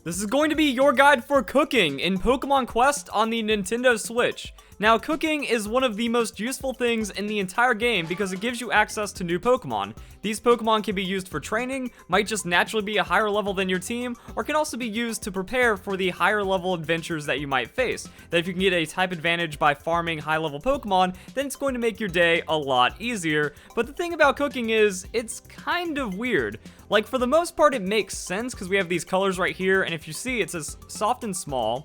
This is going to be your guide for cooking in Pokemon Quest on the Nintendo Switch. Now, cooking is one of the most useful things in the entire game because it gives you access to new Pokemon. These Pokemon can be used for training, might just naturally be a higher level than your team, or can also be used to prepare for the higher level adventures that you might face. That if you can get a type advantage by farming high level Pokemon, then it's going to make your day a lot easier. But the thing about cooking is, it's kind of weird. Like, for the most part, it makes sense because we have these colors right here, and if you see, it says soft and small,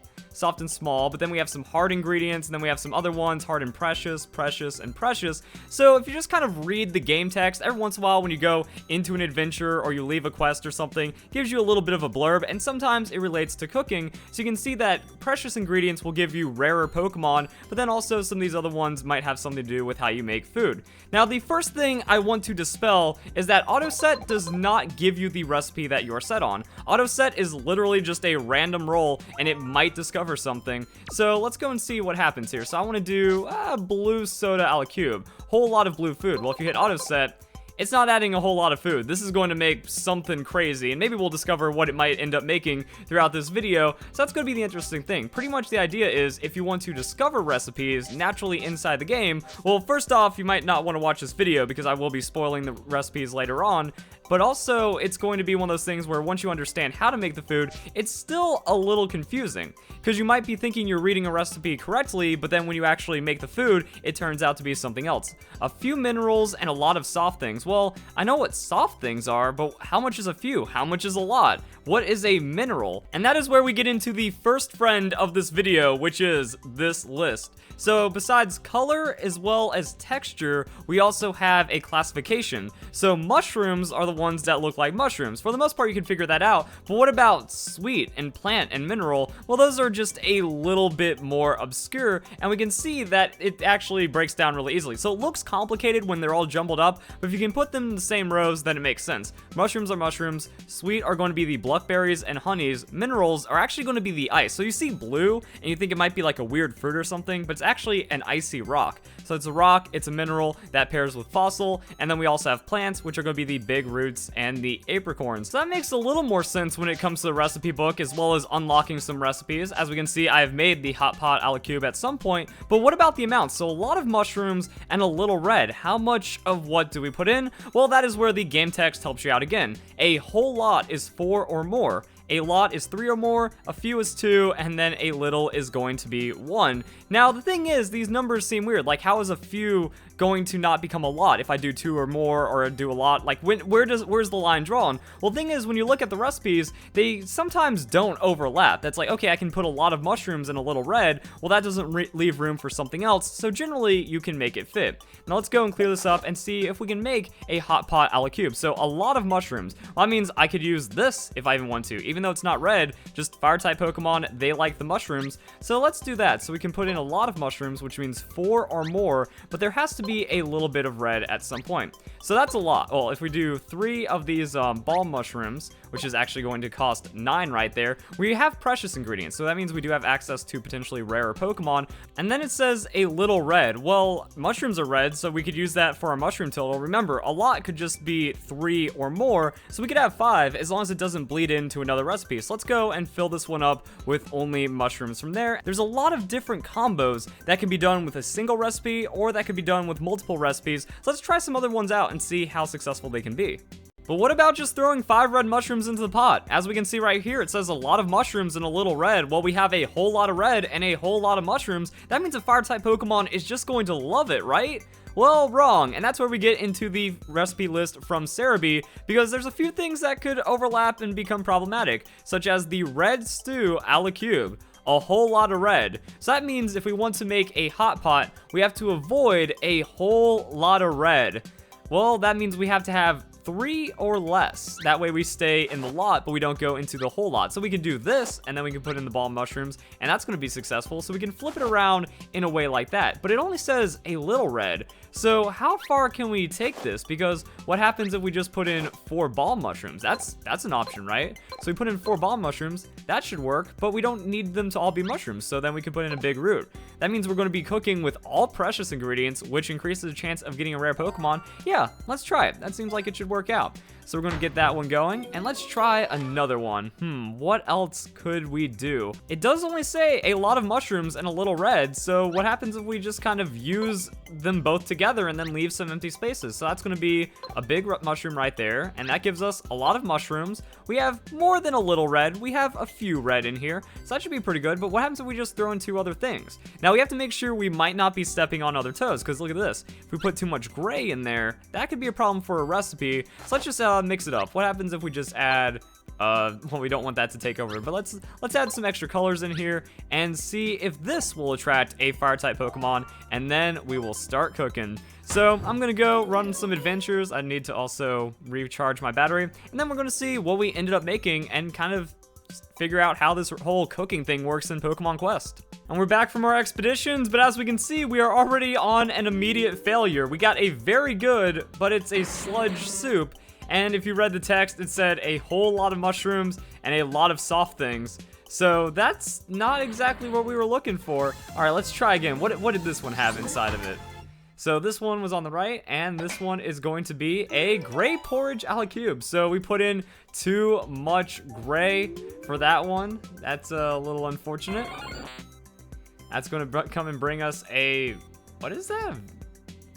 but then we have some hard ingredients, and then we have some other ones, hard and precious, precious, and precious. So if you just kind of read the game text, every once in a while when you go into an adventure or you leave a quest or something, it gives you a little bit of a blurb, and sometimes it relates to cooking. So you can see that precious ingredients will give you rarer Pokemon, but then also some of these other ones might have something to do with how you make food. Now, the first thing I want to dispel is that AutoSet does not give you the recipe that you're set on. AutoSet is literally just a random roll, and it might discover something. So let's go and see what happens here. So I want to do blue soda a la cube. Whole lot of blue food. Well, if you hit auto set, it's not adding a whole lot of food. This is going to make something crazy, and maybe we'll discover what it might end up making throughout this video. So that's going to be the interesting thing. Pretty much the idea is, if you want to discover recipes naturally inside the game, well, first off, you might not want to watch this video because I will be spoiling the recipes later on. But also, it's going to be one of those things where once you understand how to make the food, it's still a little confusing. Because you might be thinking you're reading a recipe correctly, but then when you actually make the food, it turns out to be something else. A few minerals and a lot of soft things. Well, I know what soft things are, but how much is a few? How much is a lot? What is a mineral? And that is where we get into the first friend of this video, which is this list. So besides color as well as texture, we also have a classification. So mushrooms are the ones that look like mushrooms. For the most part, you can figure that out. But what about sweet and plant and mineral? Well, those are just a little bit more obscure, and we can see that it actually breaks down really easily. So it looks complicated when they're all jumbled up, but if you can put them in the same rows, then it makes sense. Mushrooms are mushrooms, sweet are going to be the blackberries and honeys, minerals are actually going to be the ice. So you see blue, and you think it might be like a weird fruit or something, but it's actually an icy rock. So it's a rock, it's a mineral, that pairs with fossil, and then we also have plants, which are going to be the big roots and the apricorns. So that makes a little more sense when it comes to the recipe book, as well as unlocking some recipes. As we can see, I have made the hot pot a la cube at some point, but what about the amounts? So a lot of mushrooms and a little red. How much of what do we put in? Well, that is where the game text helps you out again. A whole lot is 4 or more. A lot is 3 or more, a few is 2, and then a little is going to be 1. Now, the thing is, these numbers seem weird. Like, how is a few going to not become a lot if I do 2 or more, or do a lot? Like, where's the line drawn? Well, the thing is, when you look at the recipes, they sometimes don't overlap. That's like, okay, I can put a lot of mushrooms in a little red. Well, that doesn't leave room for something else, so generally, you can make it fit. Now, let's go and clear this up and see if we can make a hot pot a la cube. So, a lot of mushrooms. Well, that means I could use this if I even want to. Even though it's not red, just fire-type Pokemon, they like the mushrooms. So let's do that. So we can put in a lot of mushrooms, which means 4 or more, but there has to be a little bit of red at some point. So that's a lot. Well, if we do 3 of these ball mushrooms, which is actually going to cost 9 right there, we have precious ingredients. So that means we do have access to potentially rarer Pokemon. And then it says a little red. Well, mushrooms are red, so we could use that for our mushroom total. Remember, a lot could just be 3 or more, so we could have 5 as long as it doesn't bleed into another recipe. So let's go and fill this one up with only mushrooms from there. There's a lot of different combos that can be done with a single recipe, or that could be done with multiple recipes. So let's try some other ones out and see how successful they can be. But what about just throwing 5 red mushrooms into the pot? As we can see right here, it says a lot of mushrooms and a little red. Well, we have a whole lot of red and a whole lot of mushrooms. That means a fire-type Pokemon is just going to love it, right? Well, wrong, and that's where we get into the recipe list from Cerebi, because there's a few things that could overlap and become problematic, such as the red stew a la cube. A whole lot of red. So that means if we want to make a hot pot, we have to avoid a whole lot of red. Well, that means we have to have 3 or less. That way we stay in the lot, but we don't go into the whole lot. So we can do this, and then we can put in the ball mushrooms, and that's going to be successful. So we can flip it around in a way like that. But it only says a little red. So how far can we take this? Because what happens if we just put in 4 ball mushrooms? That's an option, right? So we put in 4 ball mushrooms, that should work, but we don't need them to all be mushrooms, so then we can put in a big root. That means we're going to be cooking with all precious ingredients, which increases the chance of getting a rare Pokemon. Yeah, let's try it. That seems like it should work out. So we're going to get that one going, and let's try another one. What else could we do? It does only say a lot of mushrooms and a little red, so what happens if we just kind of use them both together and then leave some empty spaces? So that's going to be a big mushroom right there, and that gives us a lot of mushrooms. We have more than a little red. We have a few red in here, so that should be pretty good. But what happens if we just throw in 2 other things? Now we have to make sure we might not be stepping on other toes, because look at this. If we put too much gray in there, that could be a problem for a recipe. So let's just mix it up. What happens if we just add well, we don't want that to take over, but let's add some extra colors in here and see if this will attract a fire type Pokemon, and then we will start cooking. So I'm gonna go run some adventures. I need to also recharge my battery, and then we're gonna see what we ended up making and kind of figure out how this whole cooking thing works in Pokemon Quest. And we're back from our expeditions, but as we can see, we are already on an immediate failure. We got a very good, but it's a sludge soup. And if you read the text, it said a whole lot of mushrooms and a lot of soft things. So that's not exactly what we were looking for. All right, let's try again. What did this one have inside of it? So this one was on the right, and this one is going to be a gray porridge a la cube. So we put in too much gray for that one. That's a little unfortunate. That's going to come and bring us a, what is that?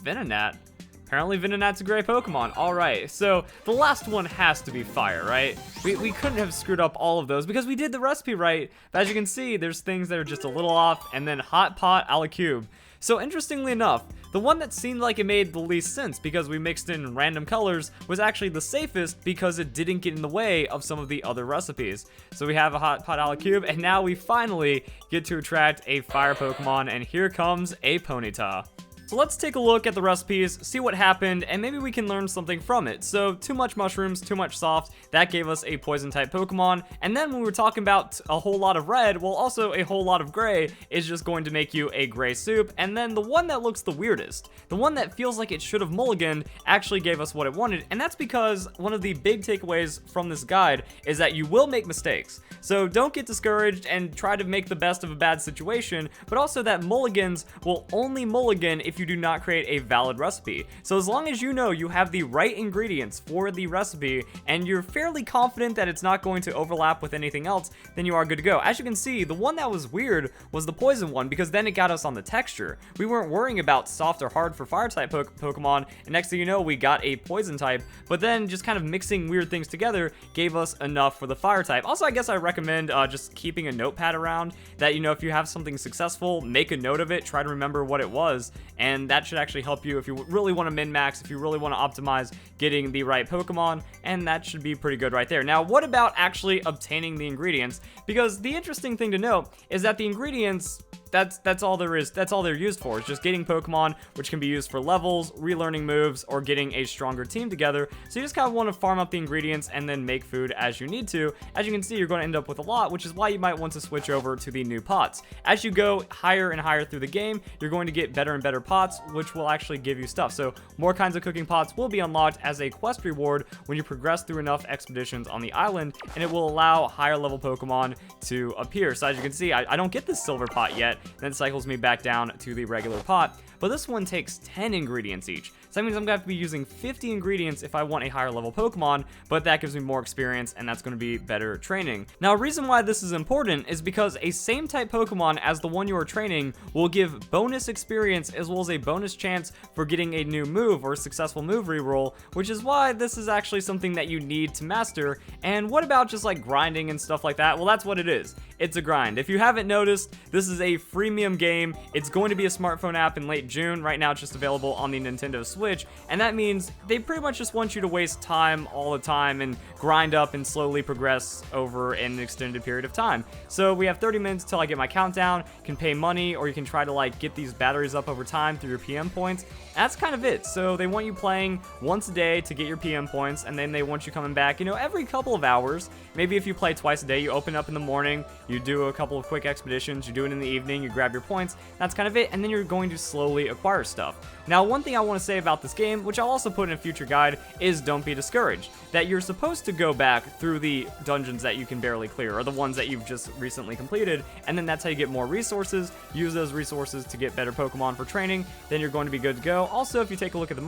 Venonat. Apparently Venonat's a gray Pokemon. All right, so the last one has to be fire, right? We couldn't have screwed up all of those because we did the recipe right. But as you can see, there's things that are just a little off, and then hot pot a la cube. So interestingly enough, the one that seemed like it made the least sense because we mixed in random colors was actually the safest because it didn't get in the way of some of the other recipes. So we have a hot pot a la cube, and now we finally get to attract a fire Pokemon, and here comes a Ponyta. So let's take a look at the recipes, see what happened, and maybe we can learn something from it. So too much mushrooms, too much soft, that gave us a poison type Pokemon. And then when we were talking about a whole lot of red, well, also a whole lot of gray is just going to make you a gray soup. And then the one that looks the weirdest, the one that feels like it should have mulliganed, actually gave us what it wanted. And that's because one of the big takeaways from this guide is that you will make mistakes. So don't get discouraged and try to make the best of a bad situation, but also that mulligans will only mulligan if you do not create a valid recipe. So as long as you know you have the right ingredients for the recipe and you're fairly confident that it's not going to overlap with anything else, then you are good to go. As you can see, the one that was weird was the poison one because then it got us on the texture. We weren't worrying about soft or hard for fire type Pokemon, and next thing you know, we got a poison type, but then just kind of mixing weird things together gave us enough for the fire type. Also, I guess I recommend just keeping a notepad around that, you know, if you have something successful, make a note of it, try to remember what it was, and that should actually help you if you really want to min-max, if you really want to optimize getting the right Pokemon, and that should be pretty good right there. Now, what about actually obtaining the ingredients? Because the interesting thing to note is that the ingredients, that's all there is. That's all they're used for. It's just getting Pokemon, which can be used for levels, relearning moves, or getting a stronger team together. So you just kind of want to farm up the ingredients and then make food as you need to. As you can see, you're going to end up with a lot, which is why you might want to switch over to the new pots. As you go higher and higher through the game, you're going to get better and better pots, which will actually give you stuff. So more kinds of cooking pots will be unlocked as a quest reward when you progress through enough expeditions on the island, and it will allow higher level Pokemon to appear. So as you can see, I don't get this silver pot yet. Then it cycles me back down to the regular pot, but this one takes 10 ingredients each. So that means I'm gonna have to be using 50 ingredients if I want a higher level Pokemon, but that gives me more experience and that's gonna be better training. Now, a reason why this is important is because a same type Pokemon as the one you are training will give bonus experience as well as a bonus chance for getting a new move or a successful move reroll, which is why this is actually something that you need to master. And what about just like grinding and stuff like that? Well, that's what it is. It's a grind. If you haven't noticed, this is a freemium game. It's going to be a smartphone app in late June. Right now, it's just available on the Nintendo Switch, and that means they pretty much just want you to waste time all the time and grind up and slowly progress over an extended period of time. So we have 30 minutes till I get my countdown. You can pay money, or you can try to like get these batteries up over time through your PM points. That's kind of it. So they want you playing once a day to get your PM points, and then they want you coming back, you know, every couple of hours. Maybe if you play twice a day, you open up in the morning, you do a couple of quick expeditions, you do it in the evening, you grab your points. That's kind of it, and then you're going to slowly acquire stuff. Now, one thing I want to say about about this game, which I'll also put in a future guide, is don't be discouraged. That you're supposed to go back through the dungeons that you can barely clear, or the ones that you've just recently completed, and then that's how you get more resources. Use those resources to get better Pokemon for training, then you're going to be good to go. Also, if you take a look at the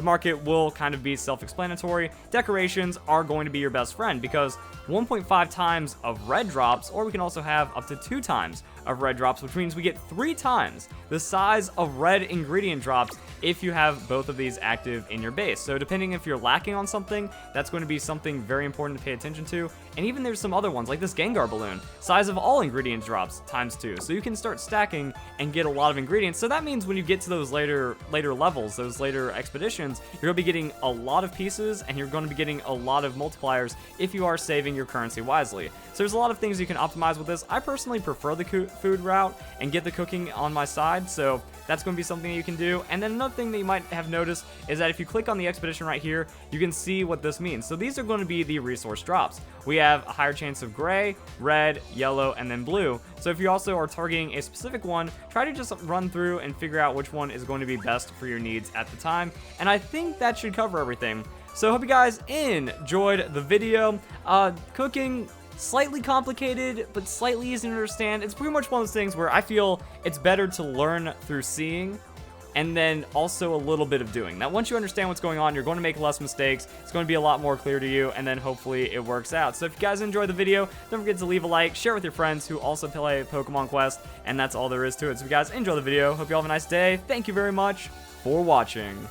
market will kind of be self-explanatory. Decorations are going to be your best friend, because 1.5 times of red drops, or we can also have up to 2 times of red drops, which means we get 3 times the size of red ingredient drops if you have both of these active in your base. So depending if you're lacking on something, that's going to be something very important to pay attention to. And even there's some other ones, like this Gengar balloon, size of all ingredient drops times 2. So you can start stacking and get a lot of ingredients. So that means when you get to those later levels, those later expeditions, you're going to be getting a lot of pieces, and you're going to be getting a lot of multipliers if you are saving your currency wisely. So there's a lot of things you can optimize with this. I personally prefer the food route and get the cooking on my side, so that's going to be something that you can do. And then another thing that you might have noticed is that if you click on the expedition right here, you can see what this means. So these are going to be the resource drops. We have a higher chance of gray, red, yellow, and then blue. So if you also are targeting a specific one, try to just run through and figure out which one is going to be best for your needs at the time. And I think that should cover everything. So I hope you guys enjoyed the video. Cooking, slightly complicated, but slightly easy to understand. It's pretty much one of those things where I feel it's better to learn through seeing, and then also a little bit of doing. Now, once you understand what's going on, you're going to make less mistakes. It's going to be a lot more clear to you, and then hopefully it works out. So if you guys enjoyed the video, don't forget to leave a like, share with your friends who also play Pokemon Quest, and that's all there is to it. So if you guys enjoy the video, hope you all have a nice day. Thank you very much for watching.